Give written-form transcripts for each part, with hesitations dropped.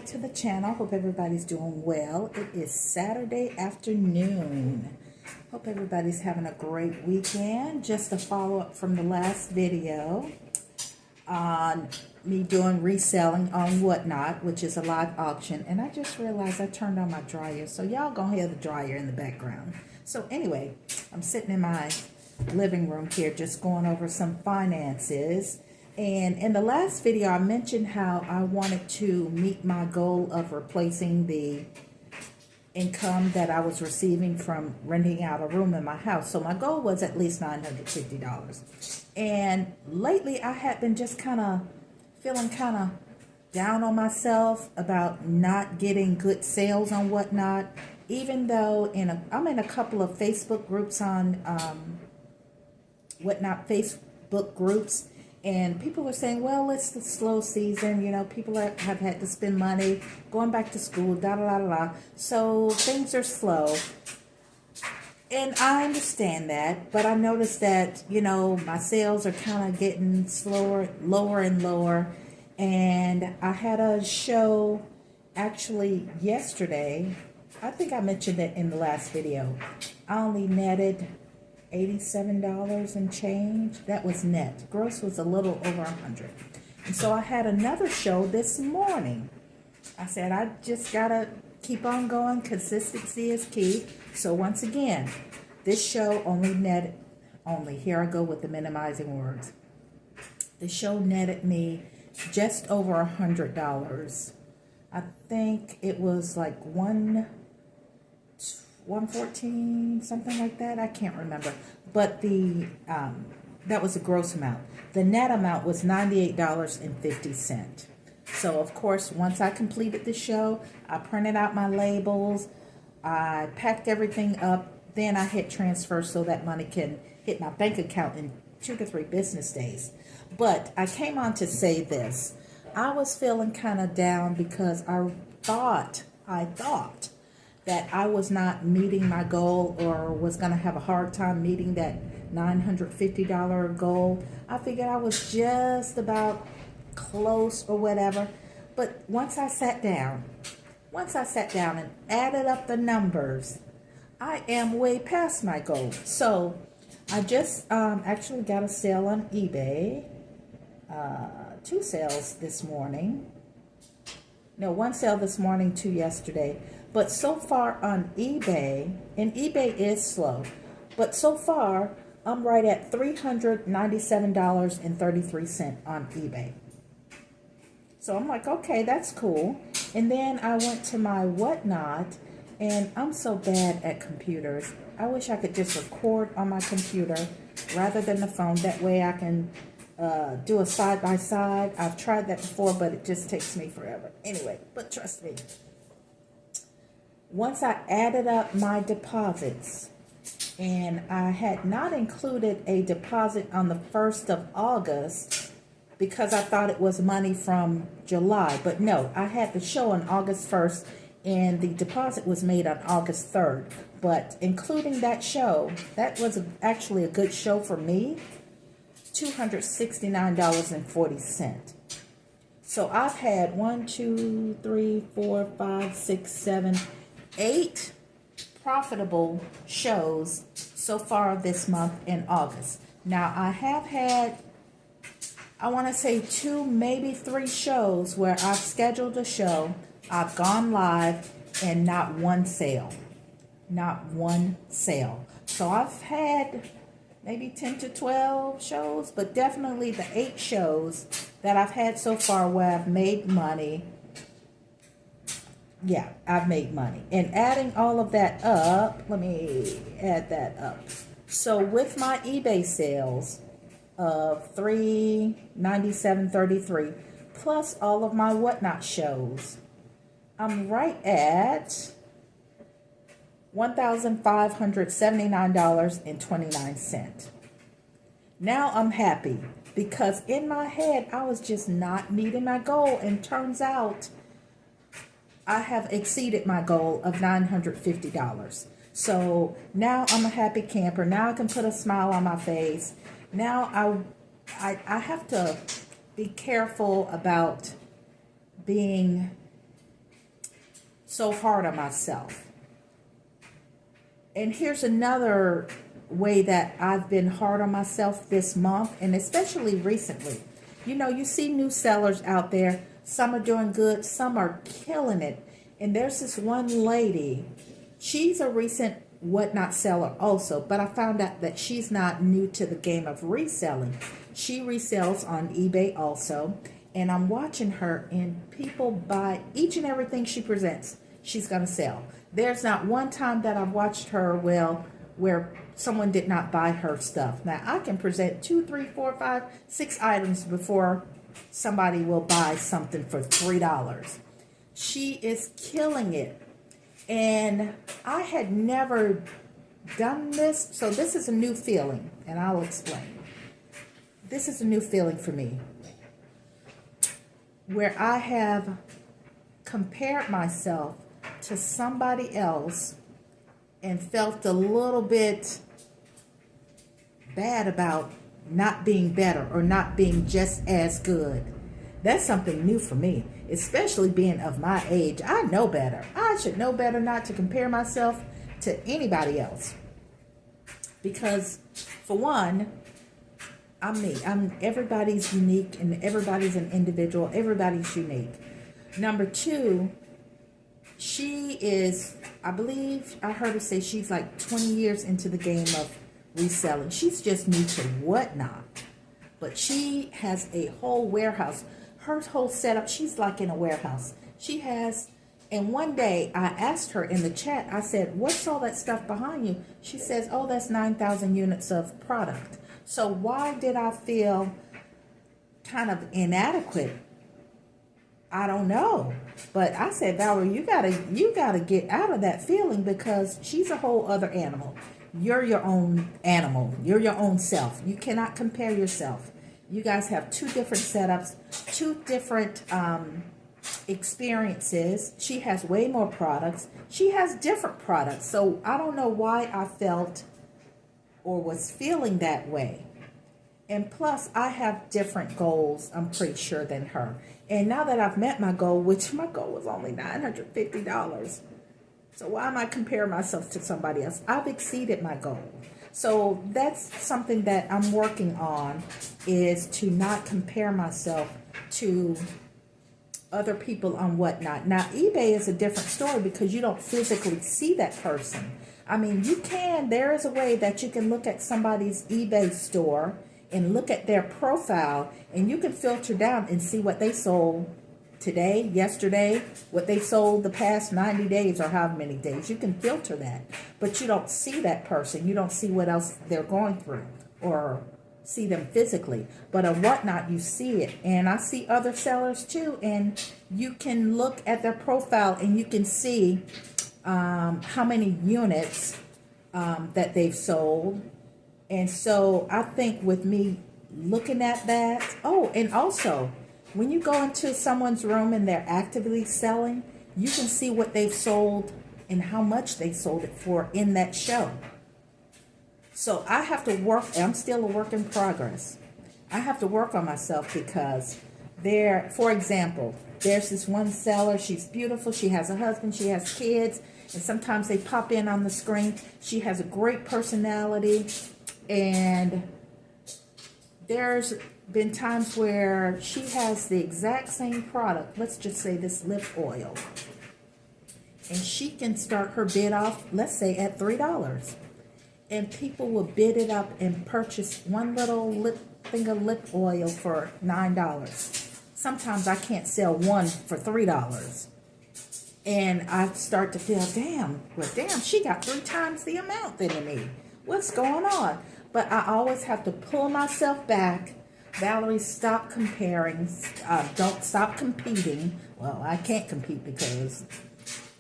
back to the channel. Hope everybody's doing well. It is Saturday afternoon. Hope everybody's having a great weekend. Just a follow-up from the last video on me doing reselling on Whatnot, which is a live auction. And I just realized I turned on my dryer, so y'all gonna hear the dryer in the background. So anyway, I'm sitting in my living room here just going over some finances. And in the last video, I mentioned how I wanted to meet my goal of replacing the income that I was receiving from renting out a room in my house. So my goal was at least $950. And lately I had been just feeling down on myself about not getting good sales on Whatnot, even though I'm in a couple of Facebook groups on Whatnot Facebook groups. And people are saying, well, it's the slow season. You know, people have had to spend money, going back to school, da-da-da-da-da. So things are slow. And I understand that. But I noticed that, you know, my sales are kind of getting slower, lower and lower. And I had a show actually yesterday. I think I mentioned it in the last video. I only netted $87 and change. That was net. Gross was a little over 100. And so I had another show this morning. I said I just gotta keep on going. Consistency is key. So once again, this show here I go with the minimizing words. The show netted me just over $100. I think it was like 114, something like that. I can't remember. But that was a gross amount. The net amount was $98.50. So, of course, once I completed the show, I printed out my labels, I packed everything up, then I hit transfer so that money can hit my bank account in 2 to 3 business days. But I came on to say this. I was feeling kind of down because I thought that I was not meeting my goal or was going to have a hard time meeting that $950 goal. I figured I was just about close or whatever. But once I sat down and added up the numbers, I am way past my goal. So I just actually got a sale on eBay. 2 sales this morning. No, 1 sale this morning, 2 yesterday. But so far on eBay, and eBay is slow, but so far I'm right at $397.33 on eBay. So I'm like, okay, that's cool. And then I went to my Whatnot, and I'm so bad at computers. I wish I could just record on my computer rather than the phone. That way I can do a side-by-side. I've tried that before, but it just takes me forever. Anyway, but trust me. Once I added up my deposits, and I had not included a deposit on the 1st of August because I thought it was money from July. But no, I had the show on August 1st, and the deposit was made on August 3rd. But including that show, that was actually a good show for me, $269.40. So I've had 1, 2, 3, 4, 5, 6, 7, 8 profitable shows so far this month in August. Now I have had, I want to say 2, maybe 3 shows where I've scheduled a show, I've gone live, and not one sale. Not one sale. So I've had maybe 10 to 12 shows, but definitely the 8 shows that I've had so far where I've made money. Yeah, I've made money. And adding all of that up, let me add that up. So with my eBay sales of $397.33 plus all of my Whatnot shows, I'm right at $1,579.29. Now I'm happy because in my head I was just not meeting my goal, and turns out I have exceeded my goal of $950. So now I'm a happy camper. Now I can put a smile on my face. Now I have to be careful about being so hard on myself. And here's another way that I've been hard on myself this month, and especially recently. You know, you see new sellers out there. Some are doing good, some are killing it. And there's this one lady, she's a recent whatnot seller also, but I found out that she's not new to the game of reselling. She resells on eBay also, and I'm watching her, and people buy each and everything she presents, she's going to sell. There's not one time that I've watched her, where someone did not buy her stuff. Now, I can present 2, 3, 4, 5, 6 items before somebody will buy something for $3. She is killing it. And I had never done this, so this is a new feeling, and I'll explain. This is a new feeling for me, where I have compared myself to somebody else and felt a little bit bad about not being better or not being just as good. That's something new for me, especially being of my age. I know better. I should know better not to compare myself to anybody else. Because, for one, I'm me. Everybody's unique, and everybody's an individual. Everybody's unique. Number 2, she is, I believe, I heard her say she's like 20 years into the game of reselling. She's just new to whatnot. But she has a whole warehouse. Her whole setup, she's like in a warehouse. She has, and one day I asked her in the chat, I said, what's all that stuff behind you? She says, oh, that's 9,000 units of product. So why did I feel kind of inadequate? I don't know. But I said, Valerie, you gotta get out of that feeling, because she's a whole other animal. You're your own animal. You're your own self. You cannot compare yourself. You guys have 2 different setups, 2 different experiences. She has way more products. She has different products. So I don't know why I felt or was feeling that way. And plus, I have different goals, I'm pretty sure, than her. And now that I've met my goal, which my goal was only $950, so why am I comparing myself to somebody else? I've exceeded my goal. So that's something that I'm working on, is to not compare myself to other people on whatnot. Now, eBay is a different story, because you don't physically see that person. I mean, you can, there is a way that you can look at somebody's eBay store and look at their profile, and you can filter down and see what they sold today, yesterday, what they sold the past 90 days or however many days. You can filter that, but you don't see that person. You don't see what else they're going through or see them physically. But on whatnot, you see it. And I see other sellers too, and you can look at their profile and you can see how many units that they've sold. And so I think with me looking at that, oh, and also when you go into someone's room and they're actively selling, you can see what they've sold and how much they sold it for in that show. So I have to work. I'm still a work in progress. I have to work on myself, because there, for example, there's this one seller. She's beautiful. She has a husband. She has kids. And sometimes they pop in on the screen. She has a great personality. And there's been times where she has the exact same product. Let's just say this lip oil. And she can start her bid off, let's say, at $3. And people will bid it up and purchase one little thing of lip oil for $9. Sometimes I can't sell one for $3. And I start to feel, damn, she got 3 times the amount than me. What's going on? But I always have to pull myself back. Valerie, stop comparing. Don't stop competing. Well, I can't compete because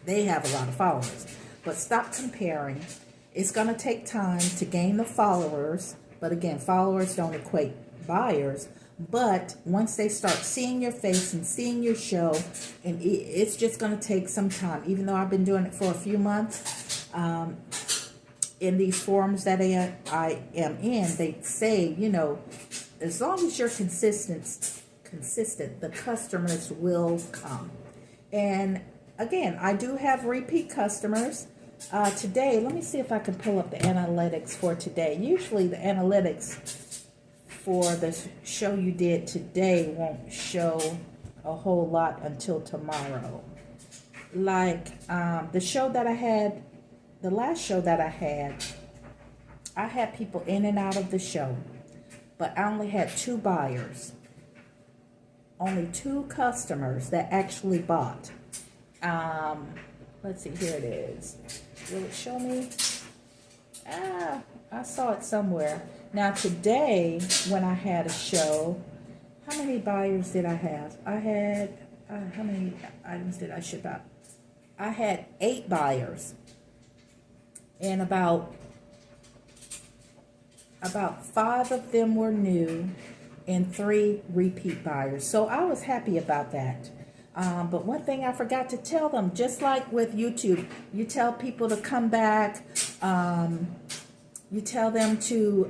they have a lot of followers. But stop comparing. It's going to take time to gain the followers. But again, followers don't equate buyers. But once they start seeing your face and seeing your show, and it's just going to take some time. Even though I've been doing it for a few months, in these forums that I am in, they say, you know, as long as you're consistent, the customers will come. And again, I do have repeat customers. Today, let me see if I can pull up the analytics for today. Usually the analytics for the show you did today won't show a whole lot until tomorrow. Like the show that I had, the last show that I had people in and out of the show, but I only had 2 buyers. Only 2 customers that actually bought. Let's see, here it is. Will it show me? I saw it somewhere. Now today, when I had a show, how many buyers did I have? I had, how many items did I ship out? I had 8 buyers. And about 5 of them were new and 3 repeat buyers. So I was happy about that. But one thing I forgot to tell them, just like with YouTube, you tell people to come back, you tell them to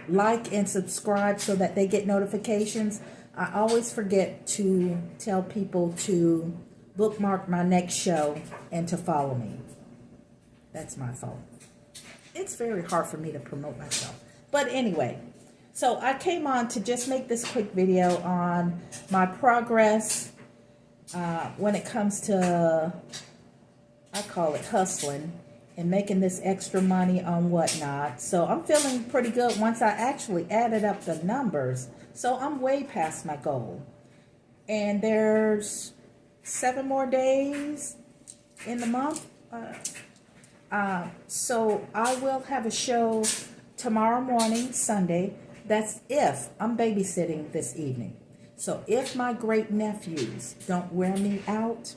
like and subscribe so that they get notifications. I always forget to tell people to bookmark my next show and to follow me. That's my fault. It's very hard for me to promote myself. But anyway, so I came on to just make this quick video on my progress when it comes to, I call it hustling and making this extra money on Whatnot. So I'm feeling pretty good once I actually added up the numbers. So I'm way past my goal. And there's 7 more days in the month. So I will have a show tomorrow morning, Sunday. That's if I'm babysitting this evening. So if my great nephews don't wear me out,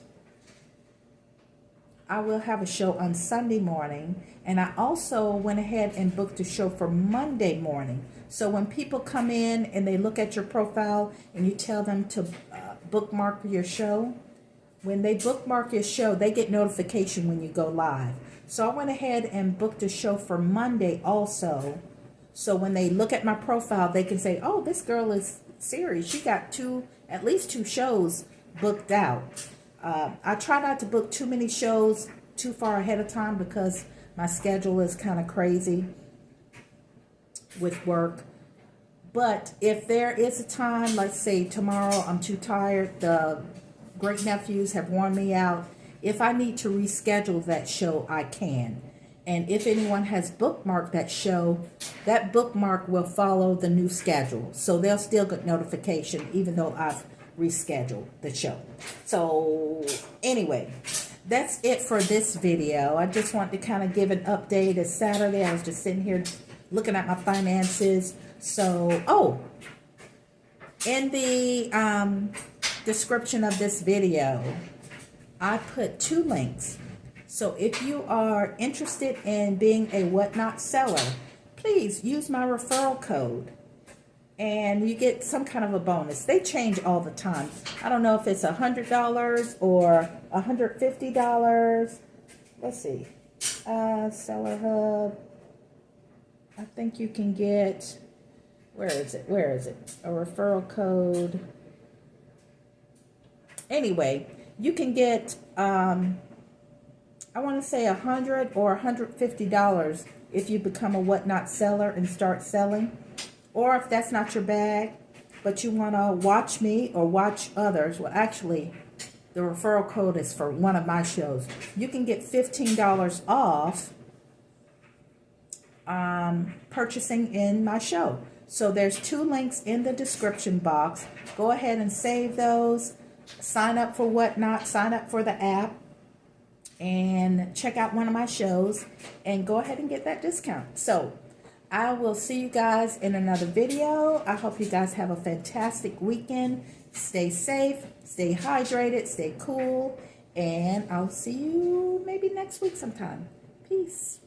I will have a show on Sunday morning. And I also went ahead and booked a show for Monday morning. So when people come in and they look at your profile and you tell them to bookmark your show, when they bookmark your show, they get notification when you go live. So I went ahead and booked a show for Monday also. So when they look at my profile, they can say, oh, this girl is serious. She got at least 2 shows booked out. I try not to book too many shows too far ahead of time because my schedule is kind of crazy with work. But if there is a time, let's say tomorrow I'm too tired, the great nephews have worn me out, if I need to reschedule that show, I can. And if anyone has bookmarked that show, that bookmark will follow the new schedule. So they'll still get notification even though I've rescheduled the show. So anyway, that's it for this video. I just want to kind of give an update. It's Saturday. I was just sitting here looking at my finances. So, in the description of this video, I put 2 links. So if you are interested in being a Whatnot seller, please use my referral code and you get some kind of a bonus. They change all the time. I don't know if it's $100 or $150. Let's see. Seller Hub. I think you can get, where is it? A referral code. Anyway, you can get, I want to say $100 or $150 if you become a Whatnot seller and start selling. Or if that's not your bag, but you want to watch me or watch others. Well, actually, the referral code is for one of my shows. You can get $15 off purchasing in my show. So there's 2 links in the description box. Go ahead and save those. Sign up for Whatnot. Sign up for the app. And check out one of my shows. And go ahead and get that discount. So I will see you guys in another video. I hope you guys have a fantastic weekend. Stay safe. Stay hydrated. Stay cool. And I'll see you maybe next week sometime. Peace.